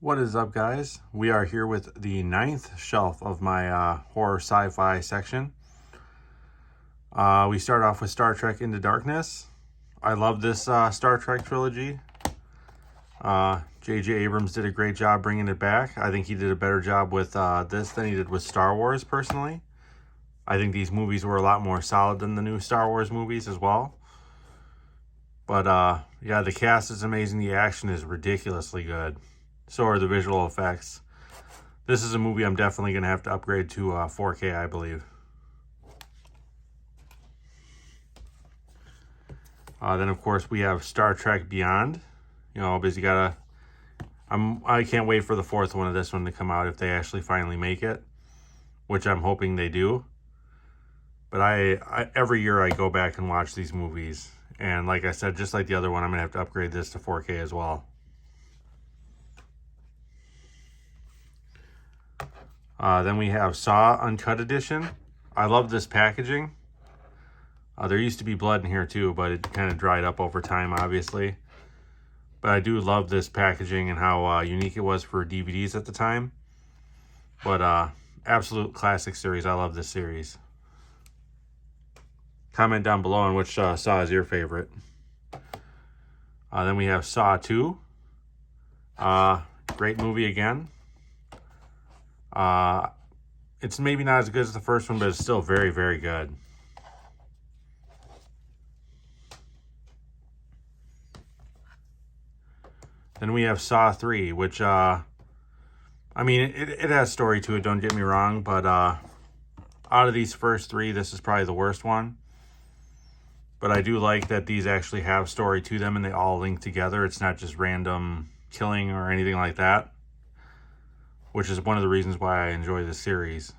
What is up, guys? We are here with the 9th shelf of my horror sci-fi section. We start off with Star Trek Into Darkness. I love this Star Trek trilogy. J.J. Abrams did a great job bringing it back. I think he did a better job with this than he did with Star Wars, personally. I think these movies were a lot more solid than the new Star Wars movies as well. But yeah, the cast is amazing. The action is ridiculously good. So are the visual effects. This is a movie I'm definitely going to have to upgrade to 4K, I believe. Then, of course, we have Star Trek Beyond. You know, because you gotta... I can't wait for the fourth one of this one to come out if they actually finally make it, which I'm hoping they do. But I every year I go back and watch these movies. And like I said, just like the other one, I'm going to have to upgrade this to 4K as well. Then we have Saw Uncut Edition. I love this packaging. There used to be blood in here too, but it kind of dried up over time, obviously. But I do love this packaging and how unique it was for DVDs at the time. But absolute classic series. I love this series. Comment down below on which Saw is your favorite. Then we have Saw 2. Great movie again. It's maybe not as good as the first one, but it's still very, very good. Then we have Saw 3, which, I mean, it has story to it, don't get me wrong, but out of these first three, this is probably the worst one. But I do like that these actually have story to them and they all link together. It's not just random killing or anything like that, which is one of the reasons why I enjoy this series.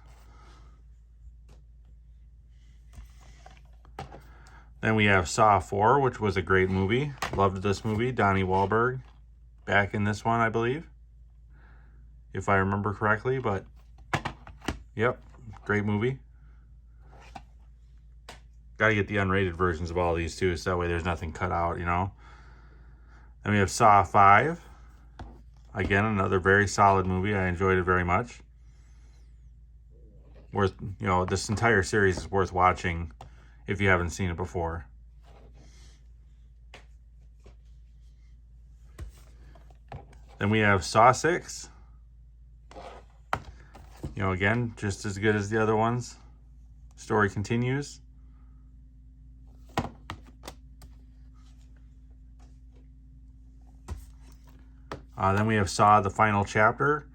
Then we have Saw 4, which was a great movie. Loved this movie. Donnie Wahlberg back in this one, I believe, if I remember correctly. But yep, great movie. Got to get the unrated versions of all these too, so that way there's nothing cut out, you know. Then we have Saw 5. Again, another very solid movie. I enjoyed it very much. Worth, you know, this entire series is worth watching if you haven't seen it before. Then we have Saw 6. You know, again, just as good as the other ones. Story continues. Then we have Saw the Final Chapter.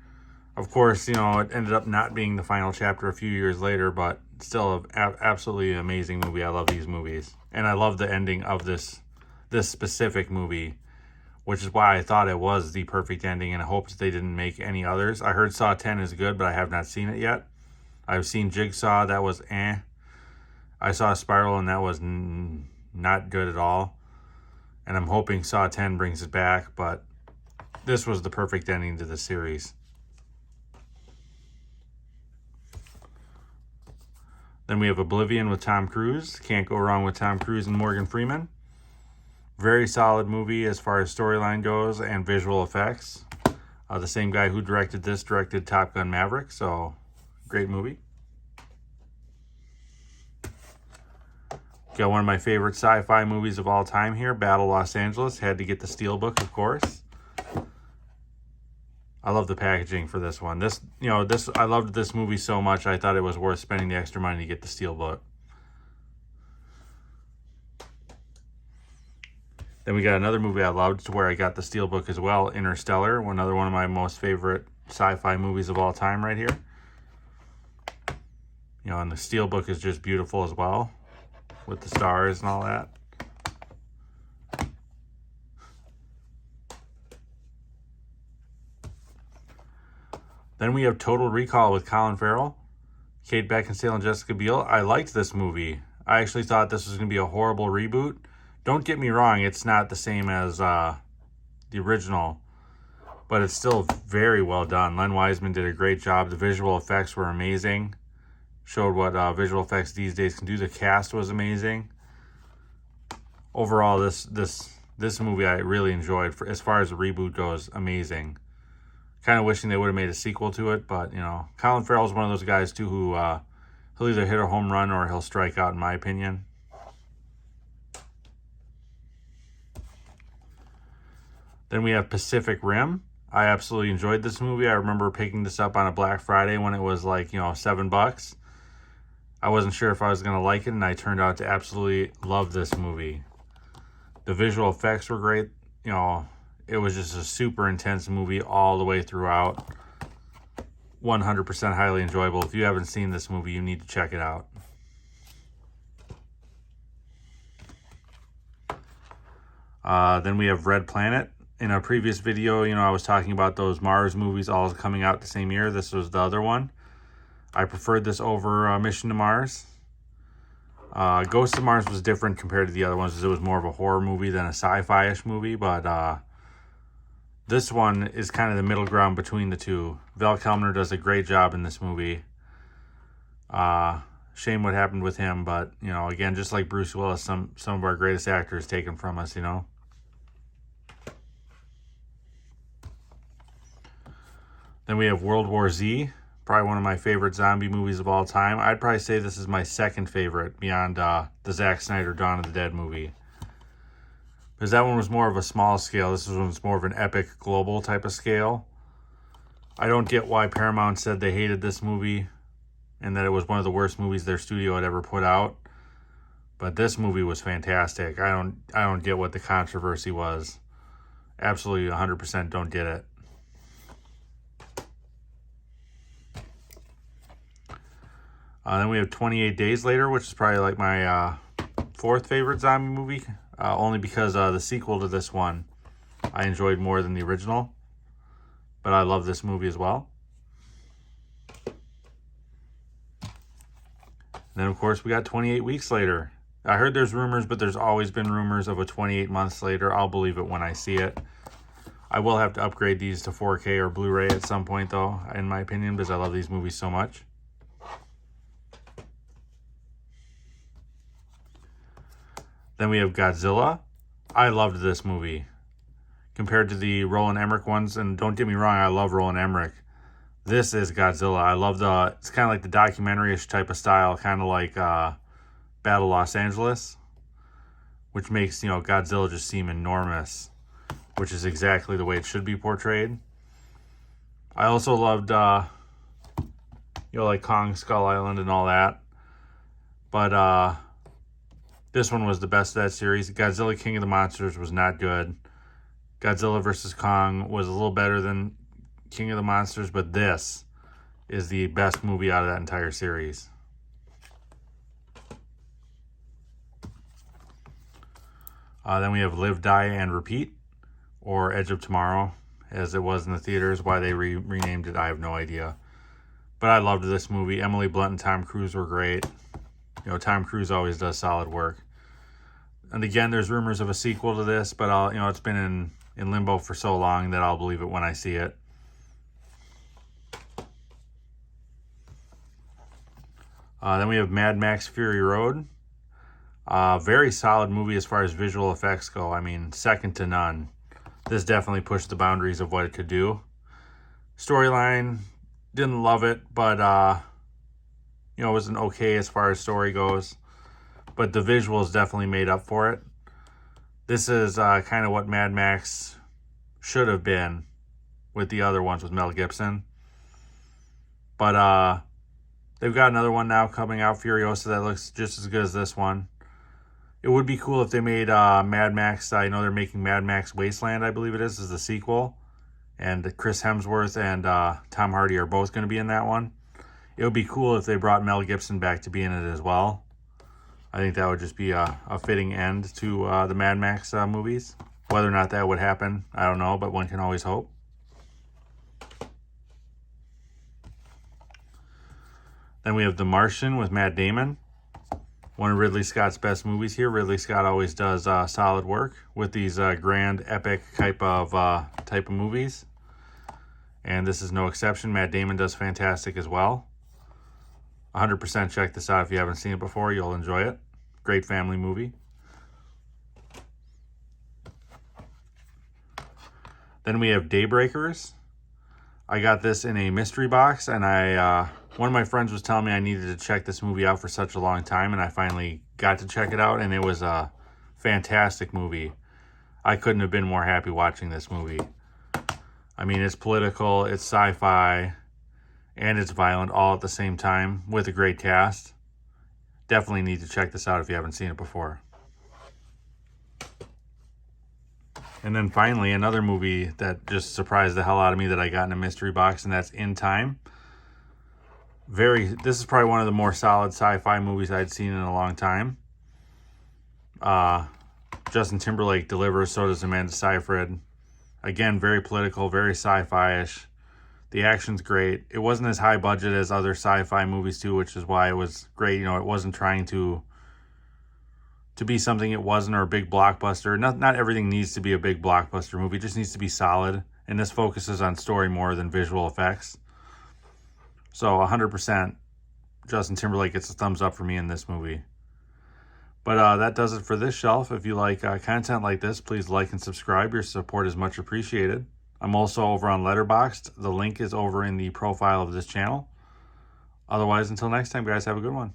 Of course, you know, it ended up not being the final chapter a few years later, but still an absolutely amazing movie. I love these movies. And I love the ending of this specific movie, which is why I thought it was the perfect ending, and I hoped they didn't make any others. I heard Saw 10 is good, but I have not seen it yet. I've seen Jigsaw, that was eh. I saw Spiral, and that was not good at all. And I'm hoping Saw 10 brings it back, but this was the perfect ending to the series. Then we have Oblivion with Tom Cruise. Can't go wrong with Tom Cruise and Morgan Freeman. Very solid movie as far as storyline goes and visual effects. The same guy who directed this directed Top Gun Maverick, so great movie. Got one of my favorite sci-fi movies of all time here, Battle Los Angeles. Had to get the Steelbook, of course. I love the packaging for this one. I loved this movie so much, I thought it was worth spending the extra money to get the Steelbook. Then we got another movie I loved to where I got the Steelbook as well, Interstellar, another one of my most favorite sci-fi movies of all time right here. You know, and the Steelbook is just beautiful as well, with the stars and all that. Then we have Total Recall with Colin Farrell, Kate Beckinsale, and Jessica Biel. I liked this movie. I actually thought this was going to be a horrible reboot. Don't get me wrong, it's not the same as the original, but it's still very well done. Len Wiseman did a great job. The visual effects were amazing. Showed what visual effects these days can do. The cast was amazing. Overall, this movie I really enjoyed. As far as the reboot goes, amazing. Kind of wishing they would have made a sequel to it, but, you know, Colin Farrell's one of those guys, too, who he'll either hit a home run or he'll strike out, in my opinion. Then we have Pacific Rim. I absolutely enjoyed this movie. I remember picking this up on a Black Friday when it was like, you know, $7. I wasn't sure if I was going to like it, and I turned out to absolutely love this movie. The visual effects were great. You know, it was just a super intense movie all the way throughout. 100% highly enjoyable. If you haven't seen this movie, you need to check it out. Then we have Red Planet. In a previous video, you know, I was talking about those Mars movies all coming out the same year. This was the other one. I preferred this over Mission to Mars. Ghost of Mars was different compared to the other ones, because it was more of a horror movie than a sci-fi-ish movie, but this one is kind of the middle ground between the two. Val Kilmer does a great job in this movie. Shame what happened with him, but, you know, again, just like Bruce Willis, some of our greatest actors taken from us, you know. Then we have World War Z, probably one of my favorite zombie movies of all time. I'd probably say this is my second favorite beyond the Zack Snyder Dawn of the Dead movie. Because that one was more of a small scale. This one was more of an epic global type of scale. I don't get why Paramount said they hated this movie and that it was one of the worst movies their studio had ever put out. But this movie was fantastic. I don't get what the controversy was. Absolutely 100% don't get it. Then we have 28 Days Later, which is probably like my fourth favorite zombie movie. Only because the sequel to this one I enjoyed more than the original. But I love this movie as well. And then, of course, we got 28 Weeks Later. I heard there's rumors, but there's always been rumors of a 28 months later. I'll believe it when I see it. I will have to upgrade these to 4K or Blu-ray at some point, though, in my opinion, because I love these movies so much. Then we have Godzilla. I loved this movie compared to the Roland Emmerich ones. And don't get me wrong, I love Roland Emmerich. This is Godzilla. I love it's kind of like the documentary-ish type of style, kind of like Battle Los Angeles, which makes, you know, Godzilla just seem enormous, which is exactly the way it should be portrayed. I also loved, you know, like Kong Skull Island and all that. But, this one was the best of that series. Godzilla King of the Monsters was not good. Godzilla vs. Kong was a little better than King of the Monsters, but this is the best movie out of that entire series. Then we have Live, Die, and Repeat, or Edge of Tomorrow, as it was in the theaters. Why they renamed it, I have no idea. But I loved this movie. Emily Blunt and Tom Cruise were great. You know, Tom Cruise always does solid work. And again, there's rumors of a sequel to this, but you know, it's been in limbo for so long that I'll believe it when I see it. Then we have Mad Max Fury Road. Very solid movie as far as visual effects go. I mean, second to none. This definitely pushed the boundaries of what it could do. Storyline, didn't love it, but you know, it was an okay as far as story goes. But the visuals definitely made up for it. This is kind of what Mad Max should have been with the other ones with Mel Gibson. But they've got another one now coming out, Furiosa, that looks just as good as this one. It would be cool if they made Mad Max. I know they're making Mad Max Wasteland, I believe it is the sequel. And Chris Hemsworth and Tom Hardy are both going to be in that one. It would be cool if they brought Mel Gibson back to be in it as well. I think that would just be a fitting end to the Mad Max movies. Whether or not that would happen, I don't know, but one can always hope. Then we have The Martian with Matt Damon. One of Ridley Scott's best movies here. Ridley Scott always does solid work with these grand, epic type of movies. And this is no exception. Matt Damon does fantastic as well. 100% check this out if you haven't seen it before. You'll enjoy it. Great family movie. Then we have Daybreakers. I got this in a mystery box, and one of my friends was telling me I needed to check this movie out for such a long time, and I finally got to check it out, and it was a fantastic movie. I couldn't have been more happy watching this movie. I mean, it's political, it's sci-fi, and it's violent all at the same time with a great cast. Definitely need to check this out if you haven't seen it before. And then finally, another movie that just surprised the hell out of me that I got in a mystery box, and that's In Time. This is probably one of the more solid sci-fi movies I'd seen in a long time. Justin Timberlake delivers, so does Amanda Seyfried. Again, very political, very sci-fi-ish. The action's great. It wasn't as high budget as other sci-fi movies too, which is why it was great. You know, it wasn't trying to be something it wasn't, or a big blockbuster. Not everything needs to be a big blockbuster movie. It just needs to be solid. And this focuses on story more than visual effects. So 100% Justin Timberlake gets a thumbs up for me in this movie. But that does it for this shelf. If you like content like this, please like and subscribe. Your support is much appreciated. I'm also over on Letterboxd. The link is over in the profile of this channel. Otherwise, until next time, guys, have a good one.